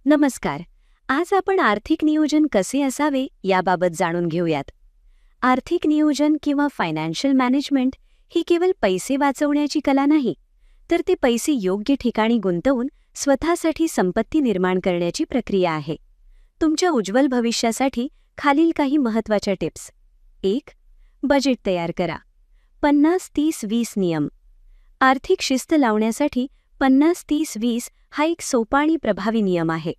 नमस्कार. आज आपण आर्थिक नियोजन कसे असावे याबाबत जाणून घेऊयात. आर्थिक नियोजन किंवा फायनान्शियल मॅनेजमेंट ही केवळ पैसे वाचवण्याची कला नाही, तर ते पैसे योग्य ठिकाणी गुंतवून स्वतःसाठी संपत्ती निर्माण करण्याची प्रक्रिया आहे. तुमच्या उज्ज्वल भविष्यासाठी खालील काही महत्त्वाच्या टिप्स. 1. बजेट तयार करा. 50-30-20 नियम. आर्थिक शिस्त लावण्यासाठी 50-30-20 हा एक सोपा आणि प्रभावी नियम आहे.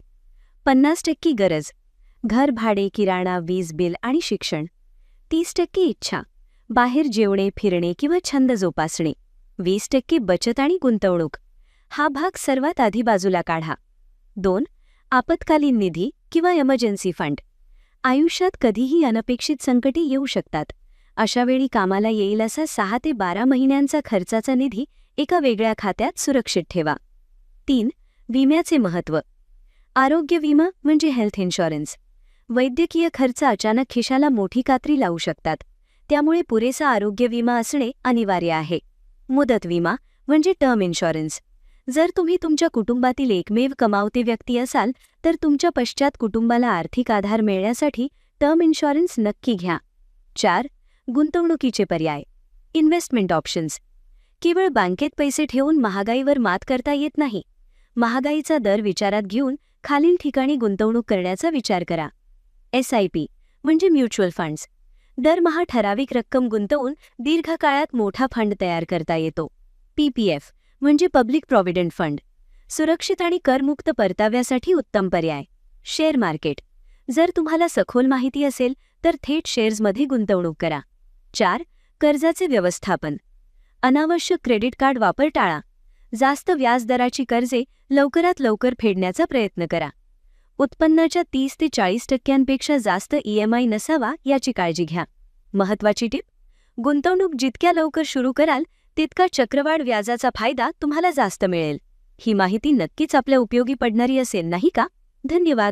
50% गरज, घर भाडे, किराणा, वीज बिल आणि शिक्षण. 30% इच्छा, बाहेर जेवणे, फिरणे किंवा छंद जोपासणे. 20% बचत आणि गुंतवणूक. हा भाग सर्वात आधी बाजूला काढा. 2. आपत्कालीन निधी किंवा इमर्जन्सी फंड. आयुष्यात कधीही अनपेक्षित संकटे येऊ शकतात. अशावेळी कामाला येईल असा 6 ते 12 महिन्यांचा खर्चाचा निधी एका वेगळ्या खात्यात सुरक्षित ठेवा. 3. विम्याचे महत्त्व. आरोग्य विमा म्हणजे हेल्थ इन्शुरन्स. वैद्यकीय खर्च अचानक खिशाला मोठी कात्री लावू शकतात, त्यामुळे पुरेसा आरोग्य विमा असणे अनिवार्य आहे. मुदत विमा म्हणजे टर्म इन्शुरन्स. जर तुम्ही तुमच्या कुटुंबातील एकमेव कमावते व्यक्ती असाल तर तुमच्या पश्चात कुटुंबाला आर्थिक आधार मिळण्यासाठी टर्म इन्शुरन्स नक्की घ्या. 4. गुंतवणुकीचे पर्याय. Investment options. केवळ बँकेत पैसे ठेवून महागाईवर मात करता येत नाही. महागाईचा दर विचारात घेऊन खालील ठिकाणी गुंतवणूक करण्याचा विचार करा. SIP म्हणजे म्युच्युअल फंड्स. दरमहा ठराविक रक्कम गुंतवून दीर्घकाळात मोठा फंड तयार करता येतो. PPF म्हणजे पब्लिक प्रॉव्हिडंट फंड. सुरक्षित आणि करमुक्त परताव्यासाठी उत्तम पर्याय. Share market. जर तुम्हाला सखोल माहिती असेल तर थेट शेअर्समध्ये गुंतवणूक करा. 4. कर्जाचे व्यवस्थापन. अनावश्यक क्रेडिट कार्ड वापर टाळा. जास्त व्याजदराची कर्जे लवकरात लवकर फेडण्याचा प्रयत्न करा. उत्पन्नाच्या 30 ते 40% जास्त EMI नसावा याची काळजी घ्या. महत्त्वाची टीप. गुंतवणूक जितक्या लवकर सुरू कराल तितका चक्रवाढ व्याजाचा फायदा तुम्हाला जास्त मिळेल. ही माहिती नक्कीच आपल्या उपयोगी पडणारी असेल, नाही का? धन्यवाद.